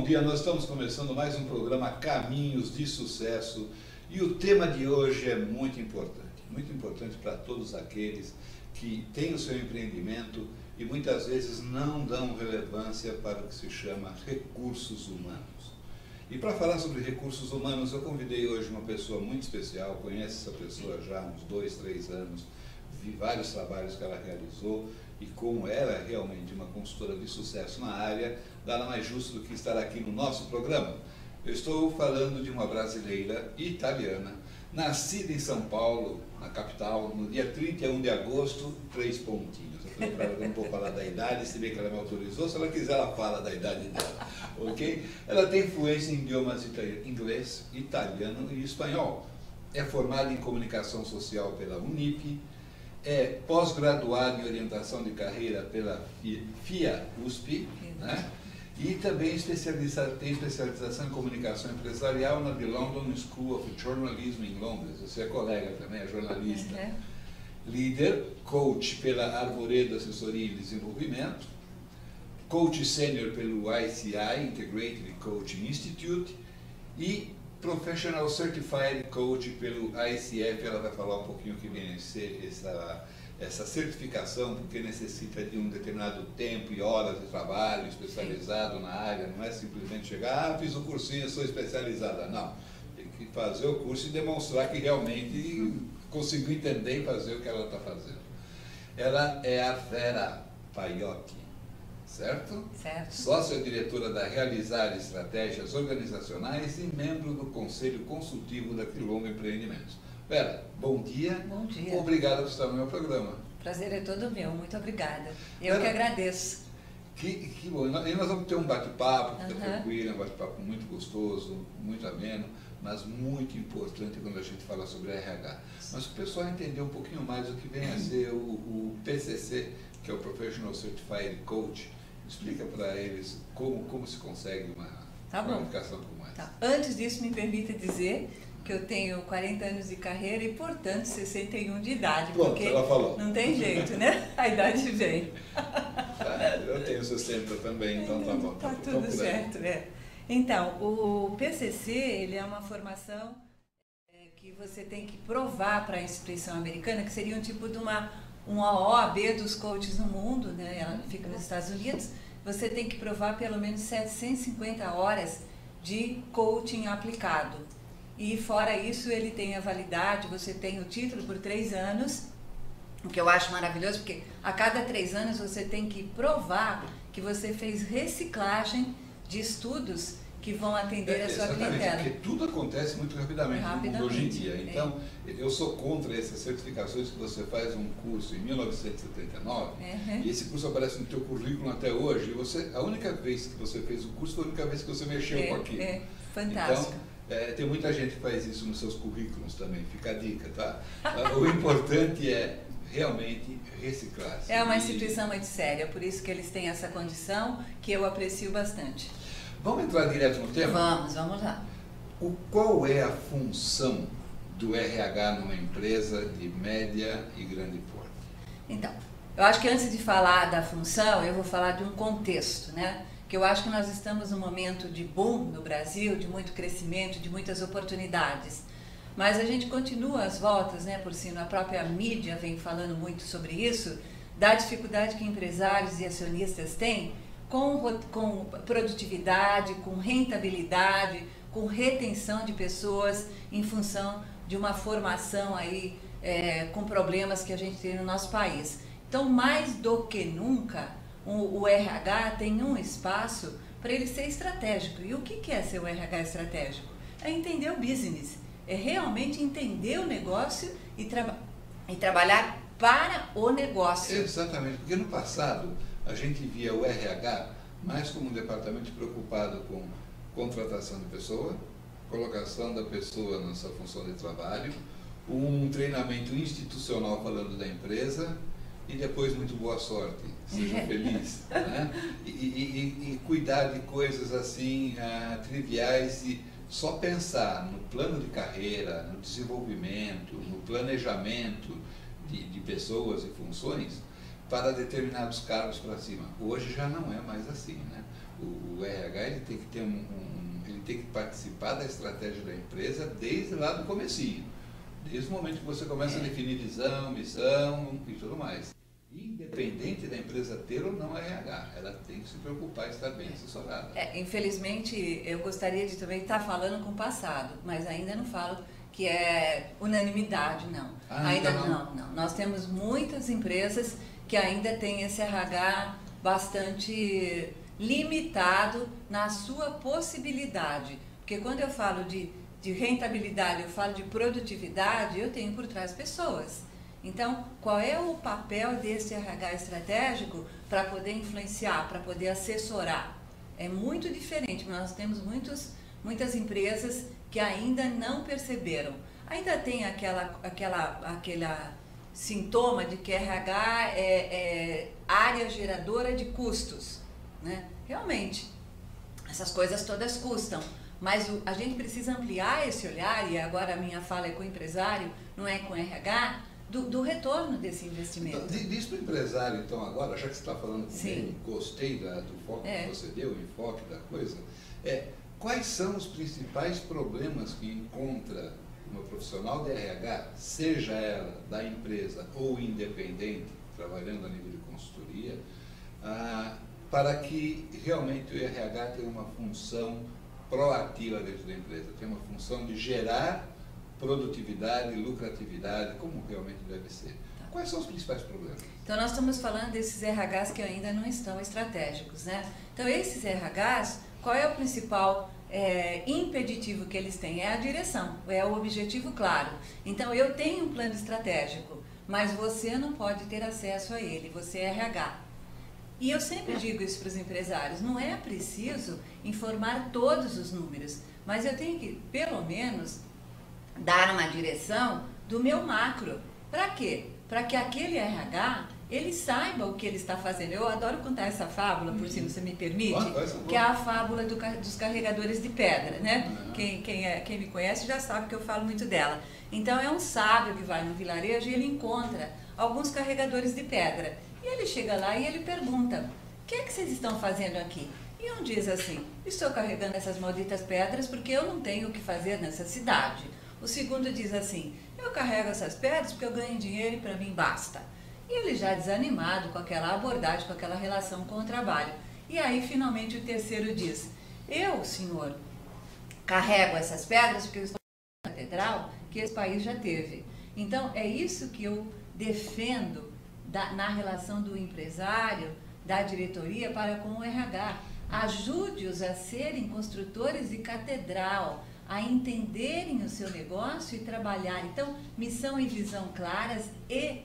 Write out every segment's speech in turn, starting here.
dia, nós estamos começando mais um programa Caminhos de Sucesso e o tema de hoje é muito importante para todos aqueles que têm o seu empreendimento e muitas vezes não dão relevância para o que se chama recursos humanos. E para falar sobre recursos humanos, eu convidei hoje uma pessoa muito especial, conheço essa pessoa já há uns 2, 3 anos, vi vários trabalhos que ela realizou e como ela é realmente uma consultora de sucesso na área, nada mais justo do que estar aqui no nosso programa. Eu estou falando de uma brasileira italiana, nascida em São Paulo, na capital, no dia 31 de agosto, 3 pontinhos. Eu falei para ela que eu não vou falar da idade, se bem que ela me autorizou, se ela quiser ela fala da idade dela, ok? Ela tem fluência em idiomas inglês, italiano e espanhol. É formada em comunicação social pela Unip, é pós-graduada em orientação de carreira pela FIA-USP, né? E também tem especialização em comunicação empresarial na The London School of Journalism em Londres. Você é colega também, é jornalista. Uhum. Líder, coach pela Arvoredo Assessoria e Desenvolvimento, coach sênior pelo ICI, Integrated Coaching Institute, e Professional Certified Coach pelo ICF. Ela vai falar um pouquinho o que vem a ser essa certificação, porque necessita de um determinado tempo e horas de trabalho especializado na área, não é simplesmente chegar, fiz o cursinho, sou especializada, não. Tem que fazer o curso e demonstrar que realmente conseguiu entender e fazer o que ela está fazendo. Ela é a Vera Paiotti, certo? Certo. Sócia-diretora da Realizar Estratégias Organizacionais e membro do Conselho Consultivo da Quilombo Empreendimentos. Vera, bom dia. Bom dia. Obrigado por estar no meu programa. Prazer é todo meu, muito obrigada. Eu Vera, que agradeço. Que bom. E nós vamos ter um bate-papo, fica tranquilo, um bate-papo muito gostoso, muito ameno, mas muito importante quando a gente fala sobre RH. Mas o pessoal entender um pouquinho mais o que vem a ser o PCC, que é o Professional Certified Coach. Explica para eles como se consegue uma qualificação como essa. Tá. Antes disso, me permita dizer que eu tenho 40 anos de carreira e, portanto, 61 de idade. Pronto, porque ela falou. Não tem jeito, né? A idade vem. Eu tenho 60 também, então tá bom. Tá tudo certo, é. Então, o PCC, ele é uma formação que você tem que provar para a instituição americana, que seria um tipo de uma OAB dos coaches no mundo, né? Ela fica nos Estados Unidos. Você tem que provar pelo menos 750 horas de coaching aplicado. E fora isso, ele tem a validade, você tem o título por 3 anos, o que eu acho maravilhoso, porque a cada 3 anos você tem que provar que você fez reciclagem de estudos que vão atender a sua clientela. Porque tudo acontece muito rapidamente no mundo hoje em dia. Então, eu sou contra essas certificações que você faz um curso em 1979 e esse curso aparece no teu currículo até hoje. E você, a única vez que você fez o curso foi a única vez que você mexeu com aquilo. É fantástico. Então, tem muita gente que faz isso nos seus currículos também, fica a dica, tá? O importante é realmente reciclar. É uma instituição muito séria, por isso que eles têm essa condição que eu aprecio bastante. Vamos entrar direto no tema? Vamos lá. Qual é a função do RH numa empresa de média e grande porte? Então, eu acho que antes de falar da função, eu vou falar de um contexto, né? Que eu acho que nós estamos num momento de boom no Brasil, de muito crescimento, de muitas oportunidades. Mas a gente continua às voltas, né? Por si, a própria mídia vem falando muito sobre isso, da dificuldade que empresários e acionistas têm com produtividade, com rentabilidade, com retenção de pessoas em função de uma formação aí com problemas que a gente tem no nosso país. Então, mais do que nunca, o RH tem um espaço para ele ser estratégico. E o que é ser o RH estratégico? É entender o business, é realmente entender o negócio e trabalhar para o negócio. Exatamente, porque no passado a gente via o RH mais como um departamento preocupado com contratação de pessoa, colocação da pessoa na sua função de trabalho, um treinamento institucional falando da empresa e depois muito boa sorte, seja feliz, né? E cuidar de coisas assim triviais e só pensar no plano de carreira, no desenvolvimento, no planejamento de pessoas e funções, para determinados cargos para cima. Hoje já não é mais assim, né? O RH ele tem que ter ele tem que participar da estratégia da empresa desde lá do comecinho, desde o momento que você começa a definir visão, missão e tudo mais. Independente da empresa ter ou não RH, ela tem que se preocupar em estar bem assessorada. Infelizmente, eu gostaria de também estar falando com o passado, mas ainda não falo que é unanimidade, não. Ainda não. Nós temos muitas empresas que ainda têm esse RH bastante limitado na sua possibilidade. Porque quando eu falo de rentabilidade, eu falo de produtividade, eu tenho por trás pessoas. Então, qual é o papel desse RH estratégico para poder influenciar, para poder assessorar? É muito diferente, mas nós temos muitas empresas que ainda não perceberam. Ainda tem aquela sintoma de que RH é área geradora de custos, né? Realmente, essas coisas todas custam, mas a gente precisa ampliar esse olhar, e agora a minha fala é com o empresário, não é com o RH, do retorno desse investimento. Então, diz para o empresário, então, agora, já que você está falando comigo, gostei do foco que você deu, o enfoque da coisa, quais são os principais problemas que encontra uma profissional de RH, seja ela da empresa ou independente, trabalhando a nível de consultoria, para que realmente o RH tenha uma função proativa dentro da empresa, tenha uma função de gerar produtividade, lucratividade, como realmente deve ser. Quais são os principais problemas? Então, nós estamos falando desses RHs que ainda não estão estratégicos, né? Então, esses RHs, qual é o principal impeditivo que eles têm? É a direção, é o objetivo claro. Então, eu tenho um plano estratégico, mas você não pode ter acesso a ele, você é RH. E eu sempre digo isso para os empresários, não é preciso informar todos os números, mas eu tenho que, pelo menos, dar uma direção do meu macro. Para quê? Para que aquele RH, ele saiba o que ele está fazendo. Eu adoro contar essa fábula, por se você me permite, que é a fábula dos carregadores de pedra, né? Quem me conhece já sabe que eu falo muito dela. Então, é um sábio que vai no vilarejo e ele encontra alguns carregadores de pedra. E ele chega lá e ele pergunta, o que é que vocês estão fazendo aqui? E um diz assim, estou carregando essas malditas pedras porque eu não tenho o que fazer nessa cidade. O segundo diz assim, eu carrego essas pedras porque eu ganho dinheiro e para mim basta. E ele já desanimado com aquela abordagem, com aquela relação com o trabalho. E aí finalmente o terceiro diz, eu, senhor, carrego essas pedras porque eu estou na catedral que esse país já teve. Então é isso que eu defendo na relação do empresário, da diretoria para com o RH. Ajude-os a serem construtores de catedral, a entenderem o seu negócio e trabalhar. Então, missão e visão claras e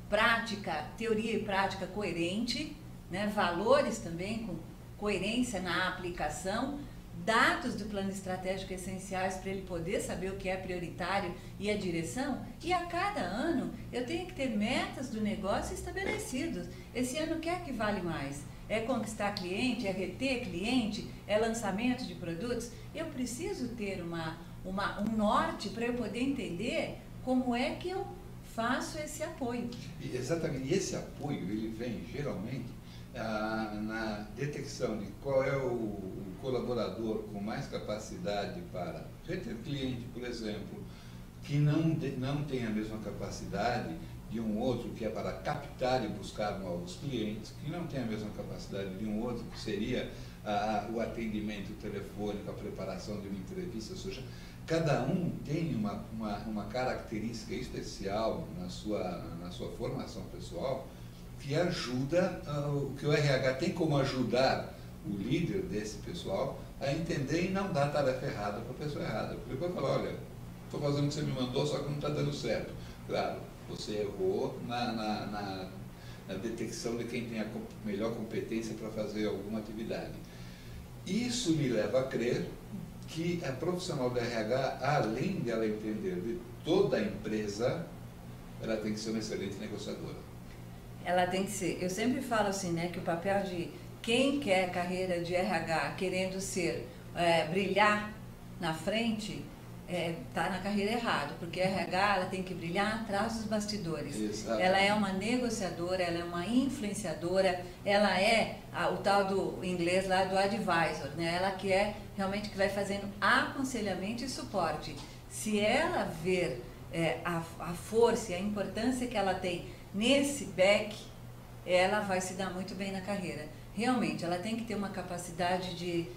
prática, teoria e prática coerente, né? Valores também com coerência na aplicação, dados do plano estratégico essenciais para ele poder saber o que é prioritário e a direção. E a cada ano eu tenho que ter metas do negócio estabelecidos. Esse ano o que é que vale mais? É conquistar cliente, é reter cliente, é lançamento de produtos? Eu preciso ter um norte para eu poder entender como é que eu faço esse apoio. Exatamente, e esse apoio ele vem geralmente na detecção de qual é o colaborador com mais capacidade para reter cliente, por exemplo, que não tem a mesma capacidade de um outro que é para captar e buscar novos clientes, que não tem a mesma capacidade de um outro que seria o atendimento telefônico, a preparação de uma entrevista, ou seja, cada um tem uma característica especial na sua formação pessoal que ajuda, que o RH tem como ajudar o líder desse pessoal a entender e não dar tarefa errada para a pessoa errada. Porque depois fala, olha, estou fazendo o que você me mandou, só que não está dando certo. Claro, você errou na detecção de quem tem a melhor competência para fazer alguma atividade. Isso me leva a crer que a profissional do RH, além de ela entender de toda a empresa, ela tem que ser uma excelente negociadora. Ela tem que ser, eu sempre falo assim, né, que o papel de quem quer carreira de RH, querendo brilhar na frente, está na carreira errado, porque a RH ela tem que brilhar atrás dos bastidores. Exatamente. Ela é uma negociadora, ela é uma influenciadora, ela é o tal do inglês lá do advisor, né? Ela que é realmente que vai fazendo aconselhamento e suporte. Se ela ver a força e a importância que ela tem nesse back, ela vai se dar muito bem na carreira. Realmente, ela tem que ter uma capacidade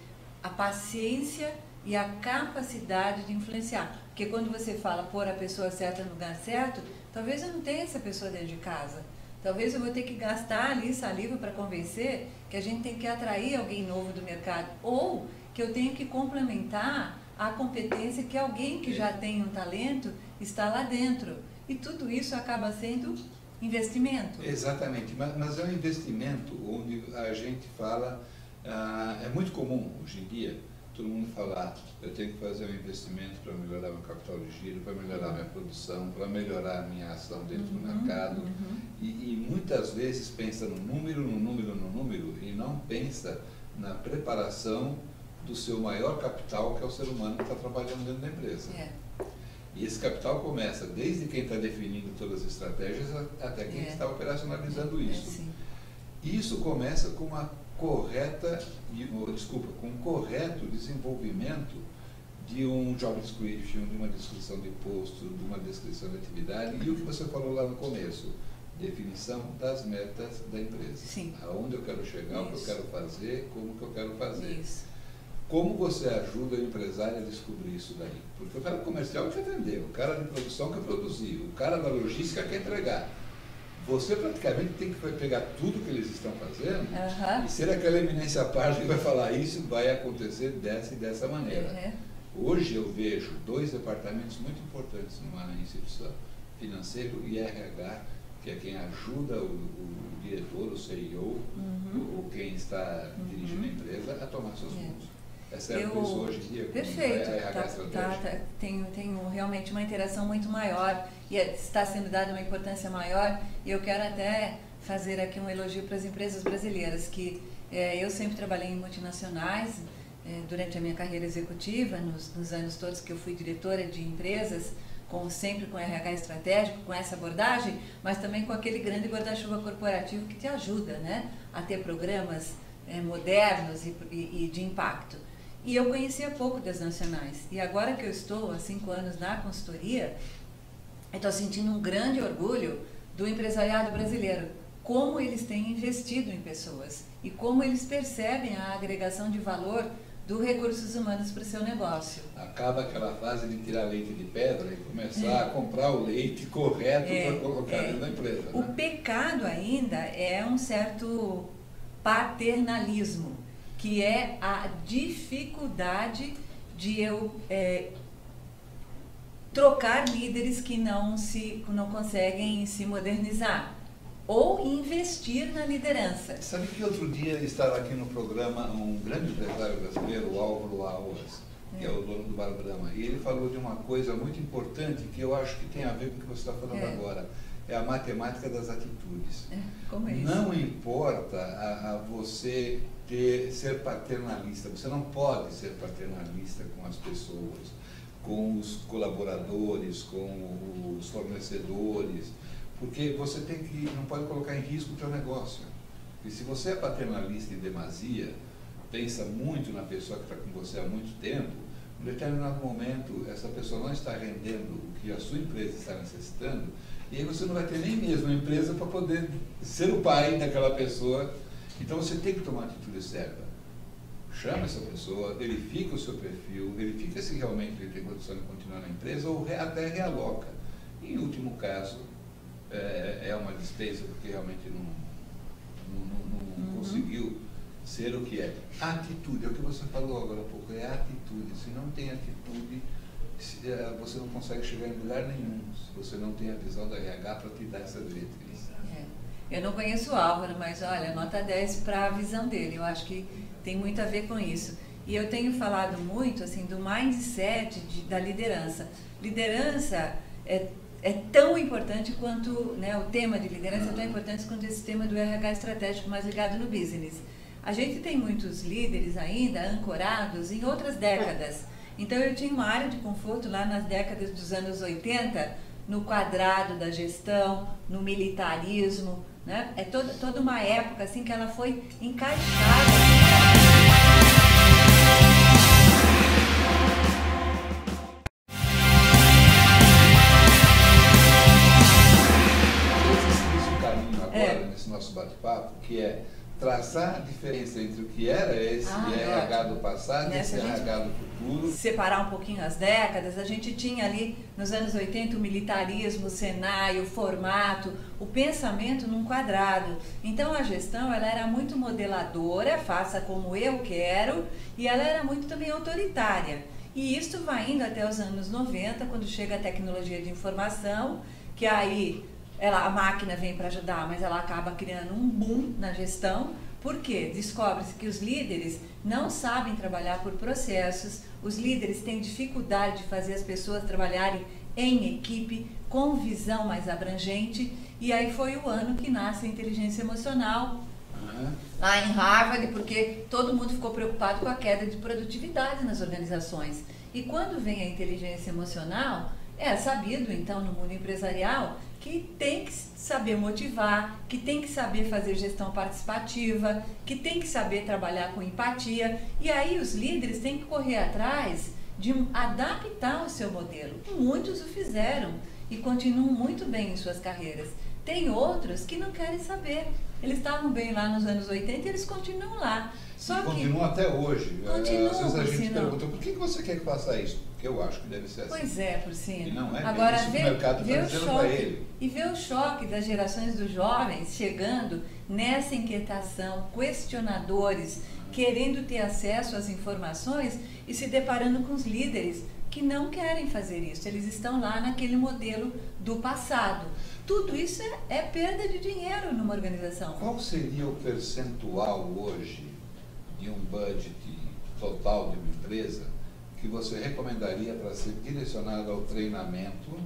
a paciência e a capacidade de influenciar. Porque quando você fala pôr a pessoa certa no lugar certo, talvez eu não tenha essa pessoa dentro de casa. Talvez eu vou ter que gastar ali saliva para convencer que a gente tem que atrair alguém novo do mercado. Ou que eu tenho que complementar a competência que alguém que já tem um talento está lá dentro. E tudo isso acaba sendo investimento. Exatamente, mas é um investimento onde a gente fala, é muito comum hoje em dia, todo mundo falar, eu tenho que fazer um investimento para melhorar meu capital de giro, para melhorar minha produção, para melhorar a minha ação dentro do mercado. E muitas vezes pensa no número e não pensa na preparação do seu maior capital, que é o ser humano que está trabalhando dentro da empresa. E esse capital começa desde quem está definindo todas as estratégias até quem está operacionalizando isso. Isso começa com uma com um correto desenvolvimento de um job description, de uma descrição de posto, de uma descrição de atividade e o que você falou lá no começo, definição das metas da empresa. Aonde eu quero chegar, o que eu quero fazer, como que eu quero fazer. Como você ajuda o empresário a descobrir isso daí? Porque o cara comercial quer vender, o cara de produção quer produzir, o cara da logística quer entregar. Você praticamente tem que pegar tudo que eles estão fazendo e ser aquela eminência à parte que vai falar isso vai acontecer dessa e dessa maneira. Hoje eu vejo dois departamentos muito importantes numa instituição, financeiro e RH, que é quem ajuda o diretor, o CEO, ou quem está dirigindo a empresa a tomar seus rumos. É certo isso hoje em dia? Perfeito. Tenho realmente uma interação muito maior e está sendo dada uma importância maior. E eu quero até fazer aqui um elogio para as empresas brasileiras, que eu sempre trabalhei em multinacionais durante a minha carreira executiva, nos anos todos que eu fui diretora de empresas, sempre com RH estratégico, com essa abordagem, mas também com aquele grande guarda-chuva corporativo que te ajuda, né, a ter programas modernos e de impacto. E eu conhecia pouco das nacionais. E agora que eu estou há 5 anos na consultoria, eu estou sentindo um grande orgulho do empresariado brasileiro, como eles têm investido em pessoas e como eles percebem a agregação de valor do recursos humanos para o seu negócio. Acaba aquela fase de tirar leite de pedra e começar a comprar o leite correto para colocar dentro da empresa. O pecado ainda é um certo paternalismo, que é a dificuldade de eu trocar líderes que não conseguem se modernizar ou investir na liderança. Sabe que outro dia estava aqui no programa um grande empresário brasileiro, o Álvaro Aulas, que é o dono do Bar Brahma, e ele falou de uma coisa muito importante que eu acho que tem a ver com o que você está falando agora. É a matemática das atitudes. Como é isso? Não importa a você ser paternalista, você não pode ser paternalista com as pessoas, com os colaboradores, com os fornecedores, porque você não pode colocar em risco o seu negócio. E se você é paternalista em demasia, pensa muito na pessoa que está com você há muito tempo, em determinado momento essa pessoa não está rendendo o que a sua empresa está necessitando, e aí você não vai ter nem mesmo a empresa para poder ser o pai daquela pessoa. Então você tem que tomar a atitude certa. Chama essa pessoa, verifica o seu perfil, verifica se realmente ele tem condição de continuar na empresa ou até realoca. Em último caso, é uma despesa porque realmente não conseguiu ser o que é. A atitude, é o que você falou agora há pouco, é a atitude. Se não tem atitude, você não consegue chegar em lugar nenhum, se você não tem a visão da RH para te dar essa diretriz. Eu não conheço o Álvaro, mas olha, nota 10 para a visão dele, eu acho que tem muito a ver com isso. E eu tenho falado muito assim, do mindset da liderança. Liderança é tão importante quanto, né, o tema de liderança é tão importante quanto esse tema do RH estratégico mais ligado no business. A gente tem muitos líderes ainda ancorados em outras décadas. Então eu tinha uma área de conforto lá nas décadas dos anos 80, no quadrado da gestão, no militarismo, né? É toda uma época assim que ela foi encaixada. Nesse nosso bate-papo, que é traçar a diferença entre o que era esse RH do passado e esse RH do futuro. Separar um pouquinho as décadas, a gente tinha ali nos anos 80 o militarismo, o Senai, o formato, o pensamento num quadrado. Então a gestão ela era muito modeladora, faça como eu quero, e ela era muito também autoritária. E isso vai indo até os anos 90, quando chega a tecnologia de informação, que aí a máquina vem para ajudar, mas ela acaba criando um boom na gestão, porque descobre-se que os líderes não sabem trabalhar por processos, os líderes têm dificuldade de fazer as pessoas trabalharem em equipe, com visão mais abrangente, e aí foi o ano que nasce a inteligência emocional, lá em Harvard, porque todo mundo ficou preocupado com a queda de produtividade nas organizações. E quando vem a inteligência emocional, é sabido então no mundo empresarial que tem que saber motivar, que tem que saber fazer gestão participativa, que tem que saber trabalhar com empatia. E aí os líderes têm que correr atrás de adaptar o seu modelo. Muitos o fizeram e continuam muito bem em suas carreiras. Tem outros que não querem saber. Eles estavam bem lá nos anos 80 e eles continuam lá. Só que continuam até hoje. Às vezes a gente pergunta, por que você quer que faça isso? Porque eu acho que deve ser assim. Pois é, Porcino. E não é. Agora, isso que o mercado está dizendo para ele. E ver o choque das gerações dos jovens chegando nessa inquietação, questionadores, querendo ter acesso às informações e se deparando com os líderes que não querem fazer isso. Eles estão lá naquele modelo do passado. Tudo isso é perda de dinheiro numa organização. Qual seria o percentual hoje de um budget total de uma empresa que você recomendaria para ser direcionado ao treinamento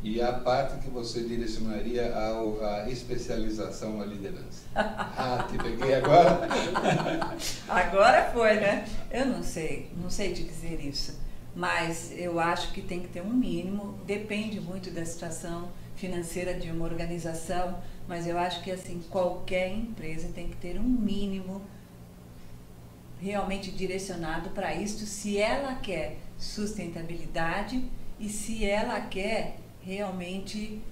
e a parte que você direcionaria à especialização na liderança? Te peguei agora? Agora foi, né? Eu não sei te dizer isso, mas eu acho que tem que ter um mínimo, depende muito da situação financeira de uma organização, mas eu acho que assim, qualquer empresa tem que ter um mínimo realmente direcionado para isso, se ela quer sustentabilidade e se ela quer realmente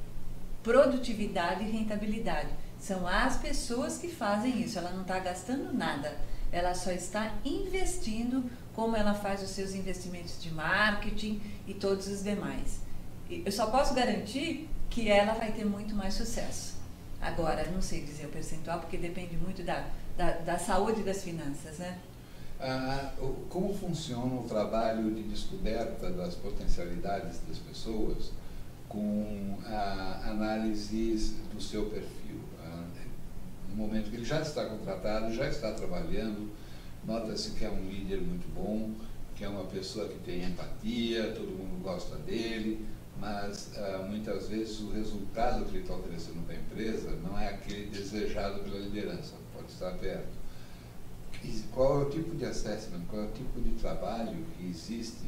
produtividade e rentabilidade. São as pessoas que fazem isso, ela não está gastando nada, ela só está investindo como ela faz os seus investimentos de marketing e todos os demais. Eu só posso garantir que ela vai ter muito mais sucesso. Agora, não sei dizer o percentual, porque depende muito da saúde das finanças, né? Como funciona o trabalho de descoberta das potencialidades das pessoas com análises do seu perfil? No momento que ele já está contratado, já está trabalhando, nota-se que é um líder muito bom, que é uma pessoa que tem empatia, todo mundo gosta dele, mas muitas vezes o resultado que ele está oferecendo para a empresa não é aquele desejado pela liderança, pode estar perto. Qual é o tipo de assessment, qual é o tipo de trabalho que existe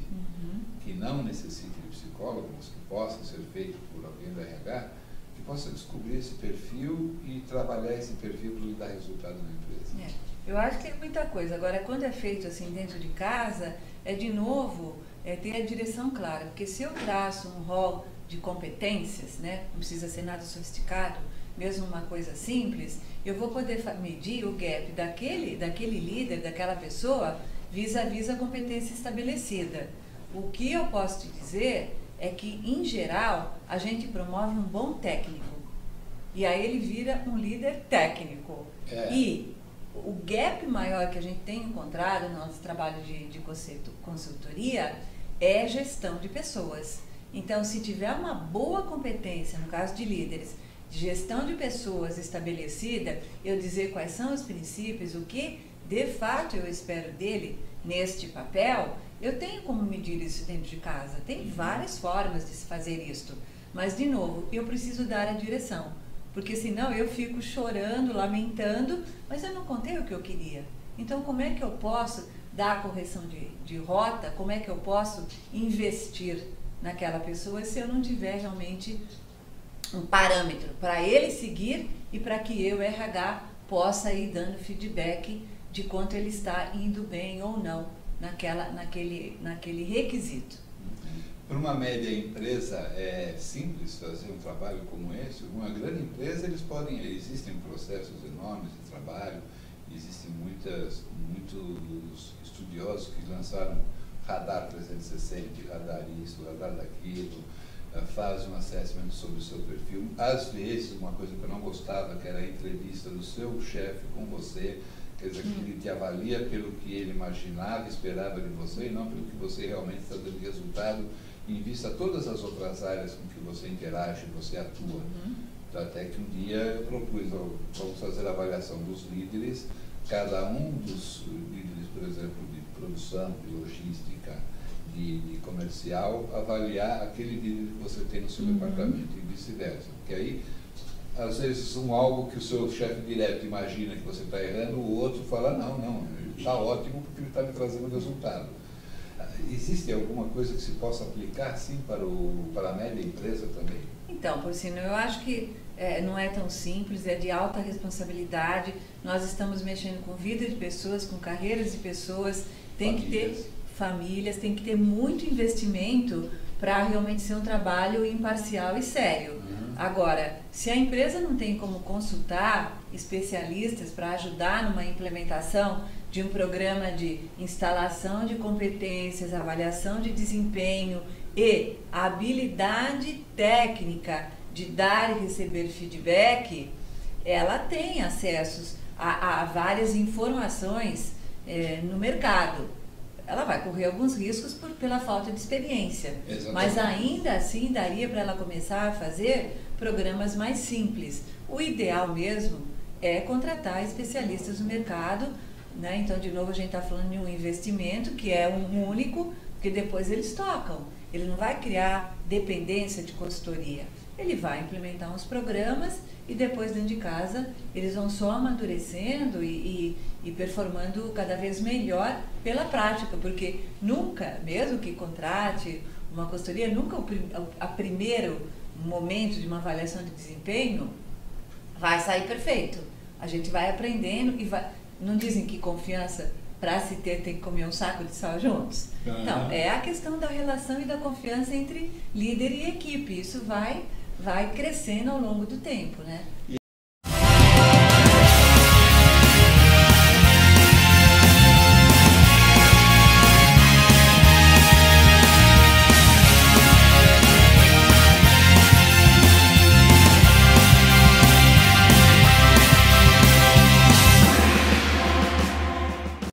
que não necessite de psicólogos, que possa ser feito por alguém do RH, que possa descobrir esse perfil e trabalhar esse perfil para lhe dar resultado na empresa? Eu acho que é muita coisa. Agora, quando é feito assim dentro de casa, de novo, ter a direção clara, porque se eu traço um rol de competências, né, não precisa ser nada sofisticado, mesmo uma coisa simples, eu vou poder medir o gap daquele líder, daquela pessoa, vis-à-vis a competência estabelecida. O que eu posso te dizer é que, em geral, a gente promove um bom técnico, e aí ele vira um líder técnico. E o gap maior que a gente tem encontrado no nosso trabalho de consultoria é gestão de pessoas. Então, se tiver uma boa competência, no caso de líderes, de gestão de pessoas estabelecida, eu dizer quais são os princípios, o que de fato eu espero dele neste papel, eu tenho como medir isso dentro de casa. Tem várias formas de se fazer isto, mas de novo, eu preciso dar a direção, porque senão eu fico chorando, lamentando, mas eu não contei o que eu queria. Então, como é que eu posso dar a correção de rota, como é que eu posso investir naquela pessoa se eu não tiver realmente um parâmetro para ele seguir e para que eu, RH, possa ir dando feedback de quanto ele está indo bem ou não naquele requisito. Para uma média empresa é simples fazer um trabalho como esse? Uma grande empresa existem processos enormes de trabalho, existem muitos estudiosos que lançaram radar 360, radar isso, radar daquilo, fazem um assessment sobre o seu perfil. Às vezes, uma coisa que eu não gostava, que era a entrevista do seu chefe com você, quer dizer, que ele te avalia pelo que ele imaginava, esperava de você, e não pelo que você realmente está dando resultado, em vista de todas as outras áreas com que você interage, você atua. Então, até que um dia eu propus, vamos fazer a avaliação dos líderes, cada um dos líderes, por exemplo, de produção, de logística, de comercial, avaliar aquele líder que você tem no seu departamento e vice-versa. Porque aí, às vezes, algo que o seu chefe direto imagina que você está errando, o outro fala, não, está ótimo porque ele está me trazendo resultado. Existe alguma coisa que se possa aplicar, assim, para a média empresa também? Então, Porcino, eu acho que não é tão simples, é de alta responsabilidade. Nós estamos mexendo com vida de pessoas, com carreiras de pessoas, tem que ter famílias, tem que ter muito investimento para realmente ser um trabalho imparcial e sério. Agora, se a empresa não tem como consultar especialistas para ajudar numa implementação de um programa de instalação de competências, avaliação de desempenho e habilidade técnica de dar e receber feedback, ela tem acessos a várias informações no mercado. Ela vai correr alguns riscos pela falta de experiência. Exatamente. Mas ainda assim daria para ela começar a fazer programas mais simples. O ideal mesmo é contratar especialistas no mercado, né? Então, de novo, a gente está falando de um investimento que é um único, porque depois eles tocam. Ele não vai criar dependência de consultoria. Ele vai implementar uns programas e depois, dentro de casa, eles vão só amadurecendo e performando cada vez melhor pela prática, porque nunca, mesmo que contrate uma consultoria, nunca a primeiro momento de uma avaliação de desempenho vai sair perfeito. A gente vai aprendendo e vai... Não dizem que confiança, para se ter, tem que comer um saco de sal juntos? Não, é a questão da relação e da confiança entre líder e equipe. Isso vai crescendo ao longo do tempo, né?